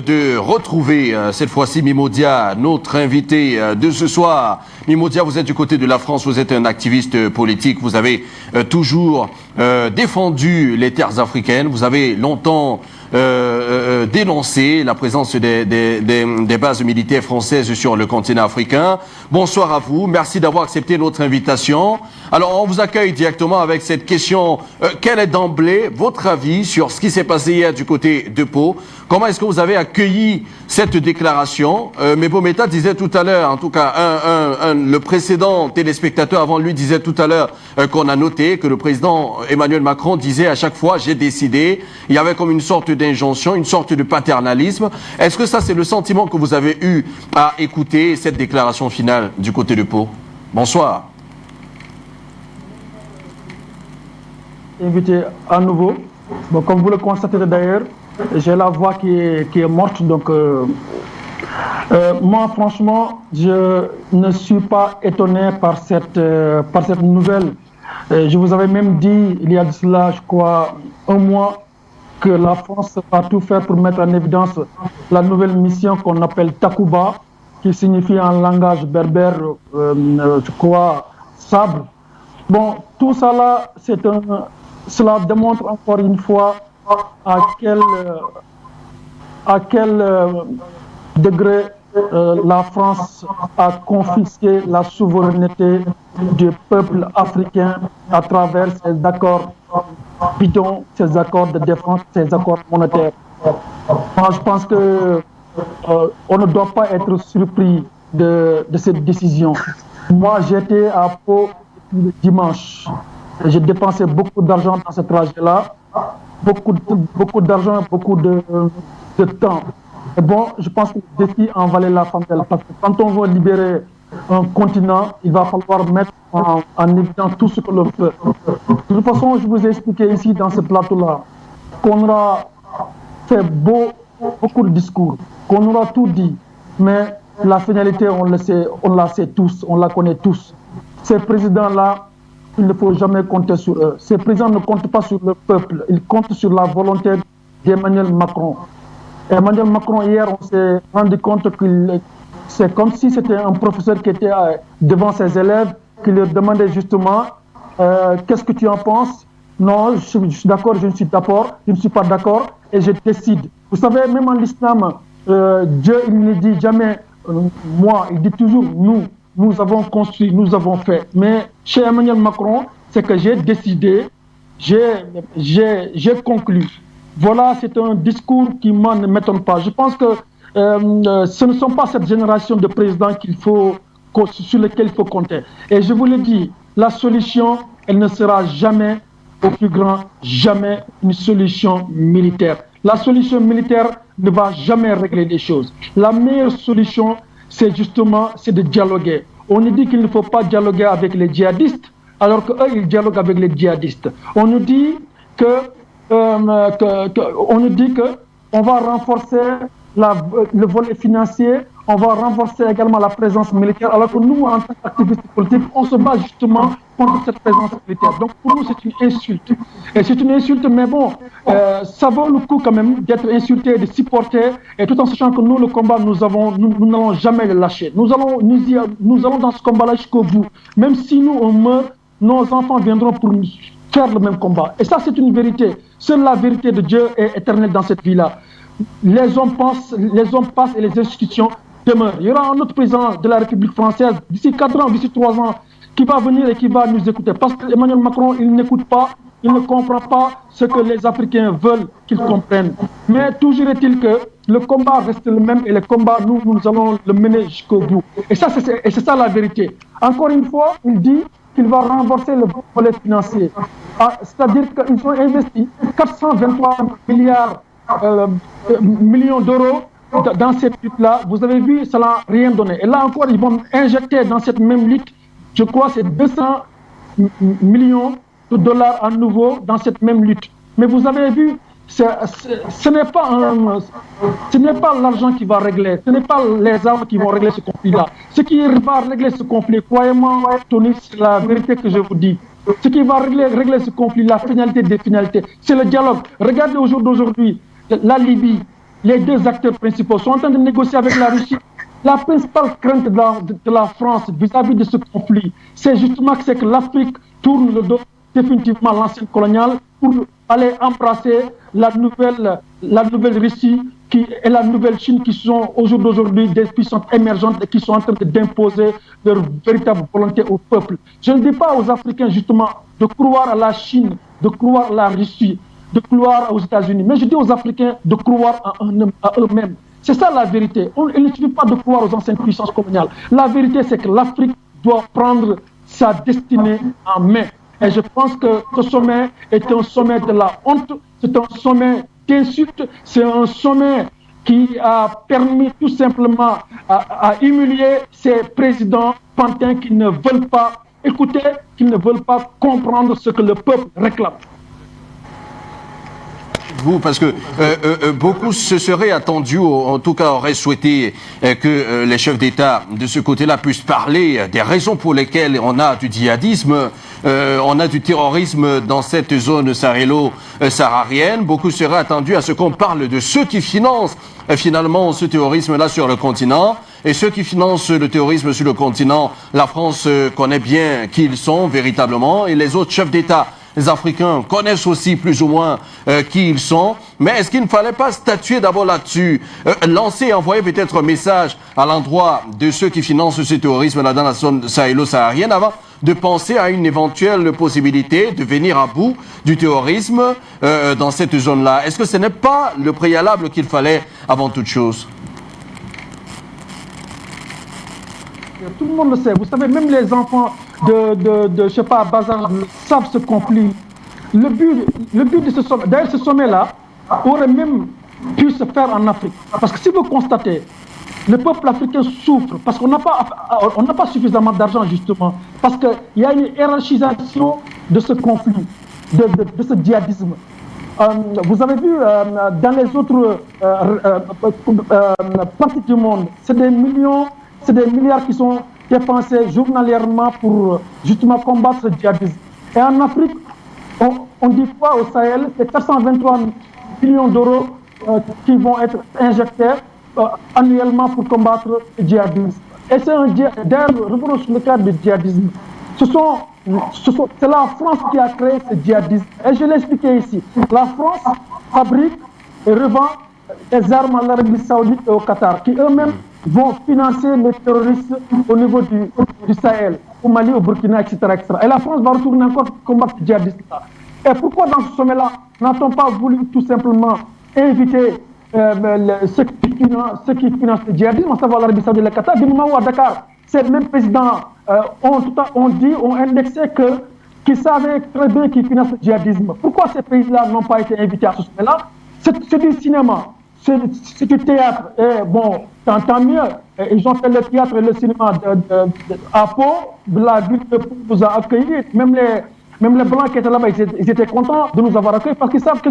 de retrouver cette fois-ci Mimodia, notre invité de ce soir. Mimodia, vous êtes du côté de la France, vous êtes un activiste politique, vous avez toujours défendu les terres africaines, vous avez longtemps dénoncer la présence des bases militaires françaises sur le continent africain. Bonsoir à vous, merci d'avoir accepté notre invitation. Alors, on vous accueille directement avec cette question. Quel est d'emblée votre avis sur ce qui s'est passé hier du côté de Pau? Comment est-ce que vous avez accueilli cette déclaration? Mebo Meta disait tout à l'heure, en tout cas, le précédent téléspectateur avant lui disait tout à l'heure qu'on a noté que le président Emmanuel Macron disait à chaque fois « j'ai décidé ». Il y avait comme une sorte d'injonction, une sorte de paternalisme. Est-ce que ça, c'est le sentiment que vous avez eu à écouter cette déclaration finale du côté de Pau? Bonsoir. Invité à nouveau. Bon, comme vous le constatez d'ailleurs, j'ai la voix qui est morte. Donc, moi, franchement, je ne suis pas étonné par cette nouvelle. Je vous avais même dit, il y a de cela, je crois, un mois, que la France va tout faire pour mettre en évidence la nouvelle mission qu'on appelle Takuba, qui signifie en langage berbère, je crois, sabre. Bon, tout ça là, cela démontre encore une fois à quel degré la France a confisqué la souveraineté du peuple africain à travers ces accords bidons, ces accords de défense, ces accords monétaires. Moi, je pense que on ne doit pas être surpris de cette décision. Moi, j'étais à Pau le dimanche. J'ai dépensé beaucoup d'argent dans ce trajet-là, beaucoup d'argent, beaucoup de temps. Et bon, je pense que le défi en valait la chandelle, parce que quand on veut libérer un continent, il va falloir mettre en évidence tout ce que l'on peut. De toute façon, je vous ai expliqué ici dans ce plateau-là qu'on aura fait beaucoup de discours, qu'on aura tout dit, mais la finalité, on la sait tous, on la connaît tous. Ces présidents-là, il ne faut jamais compter sur eux. Ces présidents ne comptent pas sur le peuple, ils comptent sur la volonté d'Emmanuel Macron. Emmanuel Macron, hier, on s'est rendu compte que c'est comme si c'était un professeur qui était devant ses élèves, qui leur demandait justement qu'est-ce que tu en penses? Non, je suis d'accord, je ne suis pas d'accord, et je décide. Vous savez, même en l'islam, Dieu, il ne dit jamais moi, il dit toujours nous avons construit, nous avons fait. Mais chez Emmanuel Macron, c'est que j'ai décidé, j'ai conclu. Voilà, c'est un discours qui ne m'étonne pas. Je pense que ce ne sont pas cette génération de présidents sur lesquels il faut compter. Et je vous le dis, la solution, elle ne sera jamais, au plus grand, jamais une solution militaire. La solution militaire ne va jamais régler les choses. La meilleure solution, c'est de dialoguer. On nous dit qu'il ne faut pas dialoguer avec les djihadistes, alors qu'eux, ils dialoguent avec les djihadistes. On nous dit on va renforcer le volet financier, on va renforcer également la présence militaire, alors que nous, en tant qu'activistes politiques, on se bat justement contre cette présence militaire. Donc pour nous, c'est une insulte. Et c'est une insulte, mais bon, ça vaut le coup quand même d'être insulté, de supporter, et tout en sachant que nous, le combat, nous n'allons jamais le lâcher. Nous allons dans ce combat-là jusqu'au bout. Même si nous, on meurt, nos enfants viendront pour nous faire le même combat. Et ça, c'est une vérité. Seule la vérité de Dieu est éternelle dans cette vie-là. Les hommes passent et les institutions demeurent. Il y aura un autre président de la République française d'ici 4 ans, d'ici 3 ans, qui va venir et qui va nous écouter. Parce qu'Emmanuel Macron, il n'écoute pas, il ne comprend pas ce que les Africains veulent qu'ils comprennent. Mais toujours est-il que le combat reste le même et le combat, nous allons le mener jusqu'au bout. Et c'est ça la vérité. Encore une fois, il dit qu'il va renforcer le volet financier. C'est-à-dire qu'ils ont investi 423 millions d'euros dans cette lutte-là. Vous avez vu, ça n'a rien donné. Et là encore, ils vont injecter dans cette même lutte, je crois, c'est 200 millions de dollars à nouveau dans cette même lutte. Mais vous avez vu, ce n'est pas l'argent qui va régler, ce n'est pas les armes qui vont régler ce conflit-là. Ce qui va régler ce conflit, croyez-moi, Tony, c'est la vérité que je vous dis. Ce qui va régler ce conflit, la finalité des finalités, c'est le dialogue. Regardez au jour d'aujourd'hui, la Libye, les deux acteurs principaux sont en train de négocier avec la Russie. La principale crainte de la France vis-à-vis de ce conflit, c'est justement que l'Afrique tourne le dos définitivement à l'ancienne coloniale pour aller embrasser la nouvelle Russie et la nouvelle Chine qui sont au jour d'aujourd'hui des puissances émergentes et qui sont en train d'imposer leur véritable volonté au peuple. Je ne dis pas aux Africains justement de croire à la Chine, de croire à la Russie, de croire aux États-Unis, mais je dis aux Africains de croire à eux-mêmes. C'est ça la vérité. Il ne suffit pas de croire aux anciennes puissances coloniales. La vérité, c'est que l'Afrique doit prendre sa destinée en main. Et je pense que ce sommet est un sommet de la honte, c'est un sommet d'insulte, c'est un sommet qui a permis tout simplement à humilier ces présidents pantins qui ne veulent pas écouter, qui ne veulent pas comprendre ce que le peuple réclame. Vous, parce que beaucoup se seraient attendus, en tout cas auraient souhaité que les chefs d'État de ce côté-là puissent parler des raisons pour lesquelles on a du djihadisme, on a du terrorisme dans cette zone sahélo-saharienne. Beaucoup seraient attendus à ce qu'on parle de ceux qui financent finalement ce terrorisme-là sur le continent. Et ceux qui financent le terrorisme sur le continent, la France connaît bien qui ils sont véritablement, et les autres chefs d'État les Africains connaissent aussi plus ou moins qui ils sont. Mais est-ce qu'il ne fallait pas statuer d'abord là-dessus, lancer et envoyer peut-être un message à l'endroit de ceux qui financent ce terrorisme là dans la zone sahélo-saharienne avant de penser à une éventuelle possibilité de venir à bout du terrorisme dans cette zone-là? Est-ce que ce n'est pas le préalable qu'il fallait avant toute chose? Tout le monde le sait. Vous savez, même les enfants je sais pas, Bazar savent ce conflit. Le but de ce sommet, d'ailleurs, ce sommet-là aurait même pu se faire en Afrique. Parce que si vous constatez, le peuple africain souffre parce qu'on n'a pas suffisamment d'argent, justement. Parce qu'il y a une hiérarchisation de ce conflit, de ce djihadisme. Vous avez vu dans les autres parties du monde, c'est des milliards qui sont dépensés journalièrement pour justement combattre ce djihadisme. Et en Afrique, on dit quoi au Sahel? C'est 423 millions d'euros qui vont être injectés annuellement pour combattre le djihadisme. Et d'ailleurs, revenons sur le cadre du djihadisme. C'est la France qui a créé ce djihadisme. Et je l'ai expliqué ici. La France fabrique et revend des armes à l'Arabie Saoudite et au Qatar, qui eux-mêmes vont financer les terroristes au niveau du Sahel, au Mali, au Burkina, etc., etc. Et la France va retourner encore combattre le djihadisme. Et pourquoi dans ce sommet-là n'a-t-on pas voulu tout simplement inviter ceux qui financent le djihadisme, à savoir l'Arabie Saoudite et le Qatar? Du moment où à Dakar, ces mêmes présidents ont indexé qu'ils savaient très bien qu'ils financent le djihadisme. Pourquoi ces pays-là n'ont pas été invités à ce sommet-là? C'est du cinéma. C'est du théâtre. Et bon, tant mieux. Ils ont fait le théâtre et le cinéma à Pau. La ville de Pau nous a accueillis. Même les Blancs qui étaient là-bas, ils étaient contents de nous avoir accueillis parce qu'ils savent que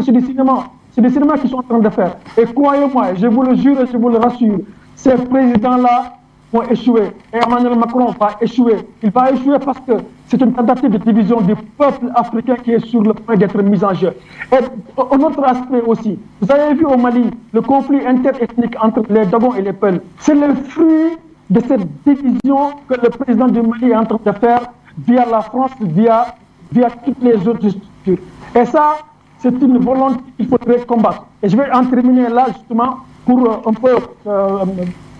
c'est du cinéma. C'est du cinéma qu'ils sont en train de faire. Et croyez-moi, je vous le jure et je vous le rassure, ces présidents-là vont échouer. Et Emmanuel Macron va échouer. Il va échouer parce que c'est une tentative de division du peuple africain qui est sur le point d'être mise en jeu. Et un autre aspect aussi, vous avez vu au Mali, le conflit interethnique entre les Dogons et les Peuls. C'est le fruit de cette division que le président du Mali est en train de faire via la France, via toutes les autres structures. Et ça, c'est une volonté qu'il faudrait combattre. Et je vais en terminer là, justement, pour un peu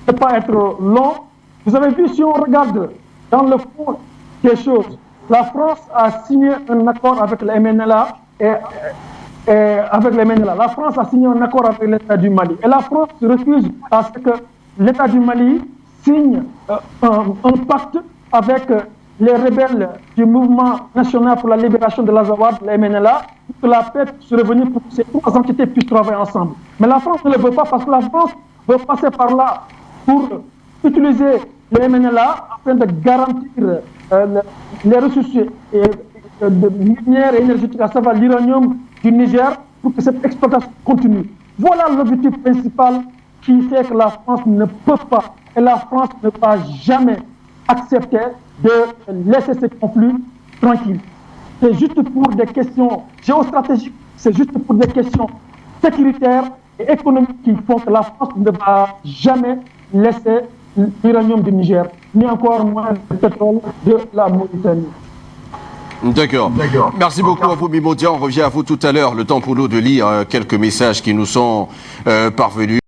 ne pas être long. Vous avez vu, si on regarde dans le fond des choses, la France a signé un accord avec le MNLA La France a signé un accord avec l'État du Mali. Et la France refuse à ce que l'État du Mali signe un pacte avec les rebelles du mouvement national pour la libération de l'Azawad, le MNLA, pour que la paix puisse revenir, pour que ces trois entités puissent travailler ensemble. Mais la France ne le veut pas parce que la France veut passer par là pour utiliser le MNLA afin de garantir les ressources minières et énergétiques, à savoir l'uranium du Niger, pour que cette exploitation continue. Voilà l'objectif principal qui fait que la France ne peut pas, et la France ne va jamais accepter de laisser ce conflit tranquille. C'est juste pour des questions géostratégiques, c'est juste pour des questions sécuritaires et économiques qui font que la France ne va jamais laisser l'uranium du Niger, ni encore moins le pétrole de la Mauritanie. D'accord. Merci beaucoup à vous, Mimodia. On revient à vous tout à l'heure. Le temps pour nous de lire quelques messages qui nous sont parvenus.